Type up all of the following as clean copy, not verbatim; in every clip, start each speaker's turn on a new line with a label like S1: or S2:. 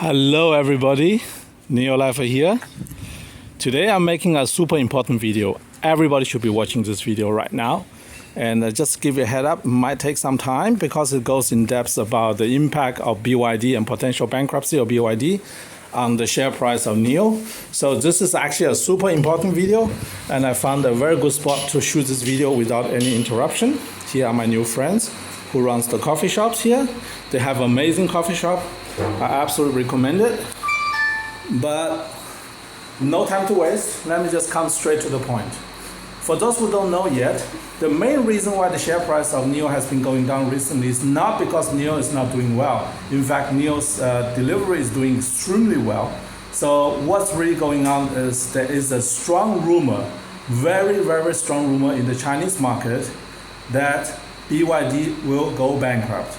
S1: Hello everybody, Neo Lifer here. Today I'm making a super important video. Everybody should be watching this video right now. And just give you a head up, it might take some time because it goes in depth about the impact of BYD and potential bankruptcy of BYD on the share price of NIO. So this is actually a super important video, and I found a very good spot to shoot this video without any interruption. Here are my new friends who runs the coffee shops here. They have amazing coffee shop. I absolutely recommend it. But no time to waste. Let me just come straight to the point. For those who don't know yet, the main reason why the share price of NIO has been going down recently is not because NIO is not doing well. In fact, NIO's delivery is doing extremely well. So what's really going on is there is a strong rumor, very, very strong rumor in the Chinese market that BYD will go bankrupt.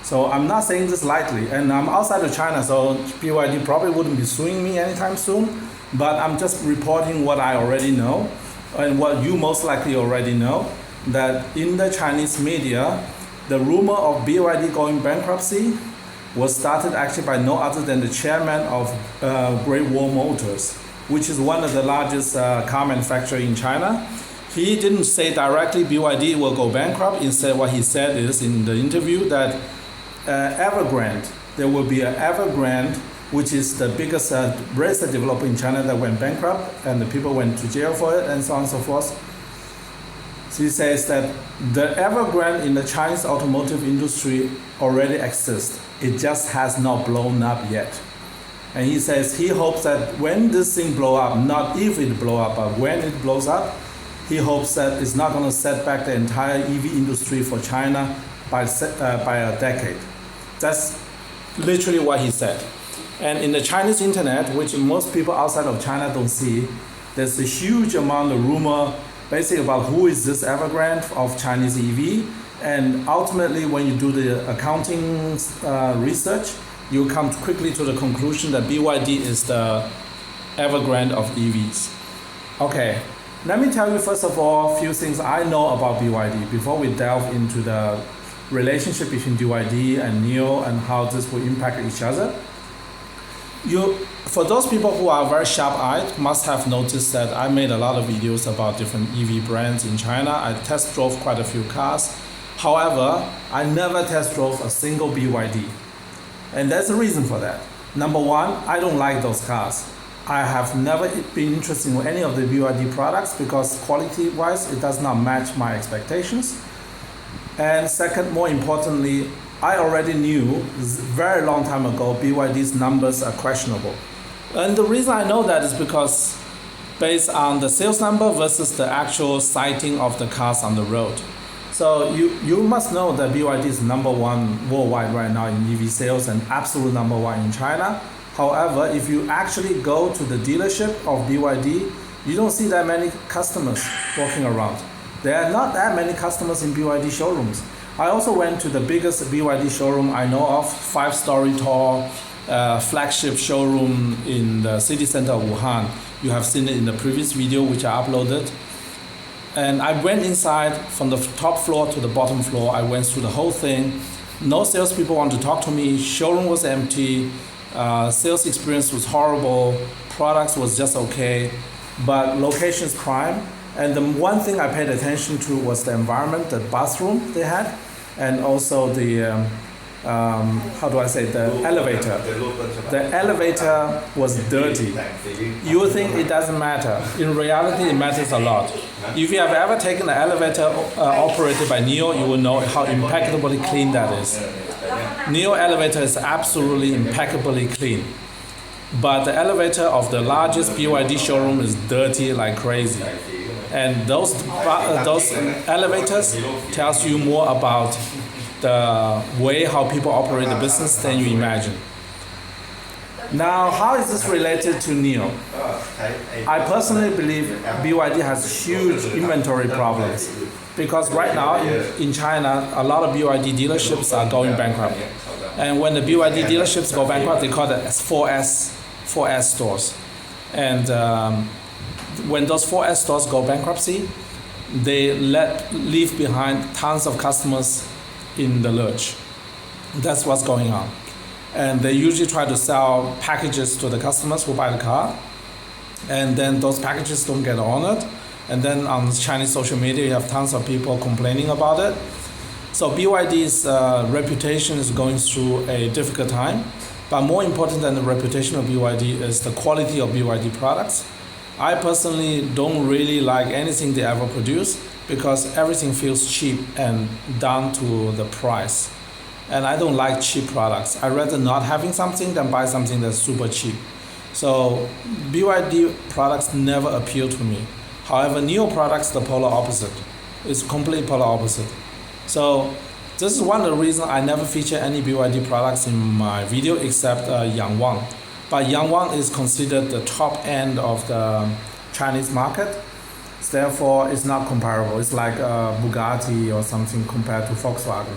S1: So I'm not saying this lightly, and I'm outside of China, so BYD probably wouldn't be suing me anytime soon, but I'm just reporting what I already know, and what you most likely already know, that in the Chinese media, the rumor of BYD going bankruptcy was started actually by no other than the chairman of Great Wall Motors, which is one of the largest car manufacturers in China. He didn't say directly BYD will go bankrupt. Instead, what he said is in the interview that Evergrande, there will be an Evergrande, which is the biggest racer developer in China that went bankrupt, and the people went to jail for it, and so on and so forth. So he says that the Evergrande in the Chinese automotive industry already exists. It just has not blown up yet. And he says he hopes that when this thing blow up, not if it blow up, but when it blows up, he hopes that it's not going to set back the entire EV industry for China by a decade. That's literally what he said. And in the Chinese internet, which most people outside of China don't see, there's a huge amount of rumor basically about who is this Evergrande of Chinese EV. And ultimately, when you do the accounting research, you come quickly to the conclusion that BYD is the Evergrande of EVs. Okay, let me tell you first of all a few things I know about BYD before we delve into the relationship between BYD and NIO and how this will impact each other. For those people who are very sharp-eyed, must have noticed that I made a lot of videos about different EV brands in China. I test drove quite a few cars. However, I never test drove a single BYD. And there's a reason for that. Number one, I don't like those cars. I have never been interested in any of the BYD products because quality-wise, it does not match my expectations. And second, more importantly, I already knew very long time ago BYD's numbers are questionable. And the reason I know that is because based on the sales number versus the actual sighting of the cars on the road. So you must know that BYD is number one worldwide right now in EV sales and absolute number one in China. However, if you actually go to the dealership of BYD, you don't see that many customers walking around. There are not that many customers in BYD showrooms. I also went to the biggest BYD showroom I know of, 5-story tall flagship showroom in the city center of Wuhan. You have seen it in the previous video which I uploaded. And I went inside from the top floor to the bottom floor. I went through the whole thing. No salespeople wanted to talk to me. Showroom was empty. Sales experience was horrible. Products was just okay. But location is prime. And the one thing I paid attention to was the environment, the bathroom they had, and also the, the elevator. The elevator was dirty. You would think it doesn't matter. In reality, it matters a lot. If you have ever taken an elevator operated by NIO, you will know how impeccably clean that is. NIO elevator is absolutely impeccably clean. But the elevator of the largest BYD showroom is dirty like crazy. And those elevators tells you more about the way how people operate the business than you imagine. Now, how is this related to NIO? I personally believe BYD has huge inventory problems because right now in China, a lot of BYD dealerships are going bankrupt. And when the BYD dealerships go bankrupt, they call it 4S stores. And when those 4S stores go bankruptcy, they leave behind tons of customers in the lurch. That's what's going on. And they usually try to sell packages to the customers who buy the car, and then those packages don't get honored. And then on Chinese social media, you have tons of people complaining about it. So BYD's reputation is going through a difficult time. But more important than the reputation of BYD is the quality of BYD products. I personally don't really like anything they ever produce because everything feels cheap and down to the price. And I don't like cheap products. I'd rather not having something than buy something that's super cheap. So BYD products never appeal to me. However, NIO products, the polar opposite. It's completely polar opposite. So this is one of the reasons I never feature any BYD products in my video except Yangwang. But Yangwang is considered the top end of the Chinese market. Therefore, it's not comparable. It's like Bugatti or something compared to Volkswagen.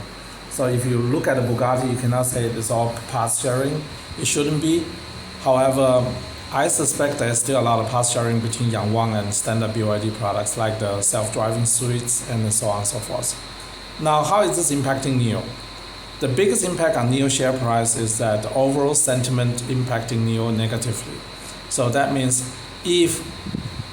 S1: So if you look at a Bugatti, you cannot say it's all parts sharing. It shouldn't be. However, I suspect there's still a lot of parts sharing between Yangwang and standard BYD products like the self-driving suites and so on and so forth. Now, how is this impacting NIO? The biggest impact on NIO share price is that the overall sentiment impacting NIO negatively. So that means if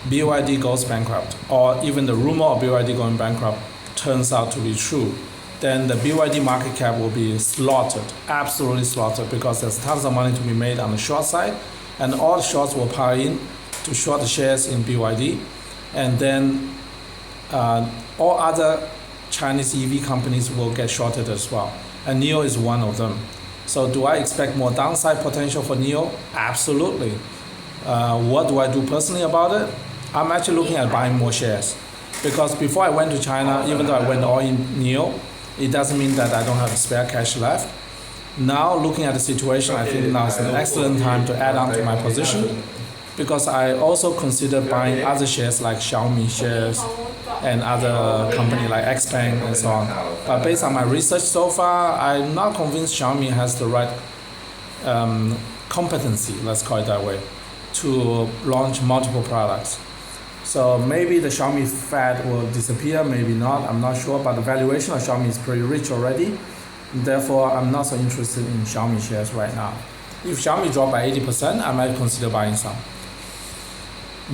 S1: BYD goes bankrupt, or even the rumor of BYD going bankrupt turns out to be true, then the BYD market cap will be slaughtered, absolutely slaughtered, because there's tons of money to be made on the short side, and all the shorts will pile in to short the shares in BYD, and then all other Chinese EV companies will get shorted as well, and NIO is one of them. So do I expect more downside potential for NIO? Absolutely. What do I do personally about it? I'm actually looking at buying more shares, because before I went to China, even though I went all in NIO, it doesn't mean that I don't have spare cash left. Now, looking at the situation, I think now is an excellent time to add on to my position, because I also considered buying other shares like Xiaomi shares and other company like Xpeng and so on. But based on my research so far, I'm not convinced Xiaomi has the right competency, let's call it that way, to launch multiple products. So maybe the Xiaomi fad will disappear, maybe not, I'm not sure, but the valuation of Xiaomi is pretty rich already. Therefore, I'm not so interested in Xiaomi shares right now. If Xiaomi dropped by 80%, I might consider buying some.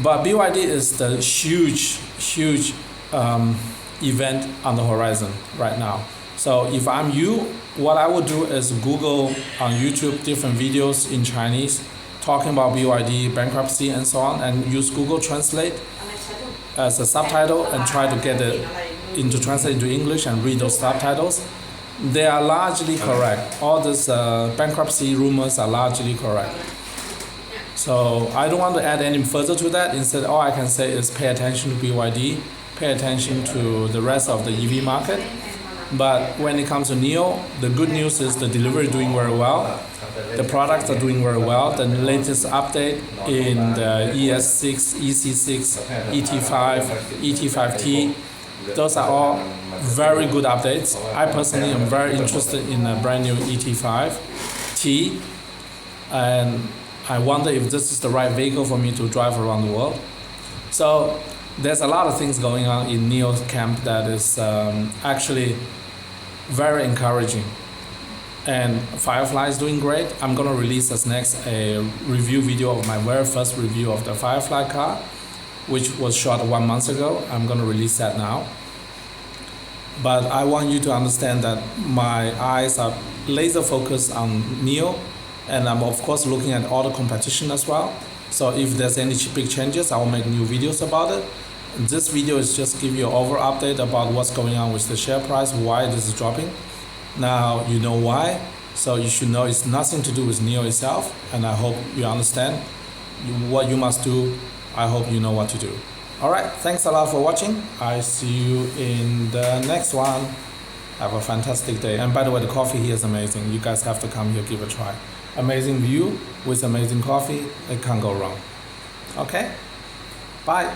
S1: But BYD is the huge event on the horizon right now. So if I'm you, what I would do is Google on YouTube different videos in Chinese talking about BYD, bankruptcy and so on, and use Google Translate as a subtitle and try to get it translate into English and read those subtitles. They are largely correct. All these bankruptcy rumors are largely correct. So I don't want to add any further to that. Instead, all I can say is pay attention to BYD, pay attention to the rest of the EV market. But when it comes to NIO, the good news is the delivery is doing very well. The products are doing very well. The latest update in the ES6, EC6, ET5, ET5T, those are all very good updates. I personally am very interested in a brand new ET5T, and I wonder if this is the right vehicle for me to drive around the world. So there's a lot of things going on in NIO's camp that is actually very encouraging. And Firefly is doing great. I'm going to release as next a review video of my very first review of the Firefly car, which was shot 1 month ago. I'm going to release that now. But I want you to understand that my eyes are laser focused on NIO, and I'm of course looking at all the competition as well. So if there's any big changes, I will make new videos about it. This video is just give you an overall update about what's going on with the share price, why this is dropping. Now you know why, so you should know it's nothing to do with NIO itself, and I hope you understand what you must do. I hope you know what to do. Alright, thanks a lot for watching. I see you in the next one. Have a fantastic day. And by the way, the coffee here is amazing. You guys have to come here, give it a try. Amazing view with amazing coffee. It can't go wrong. Okay, bye.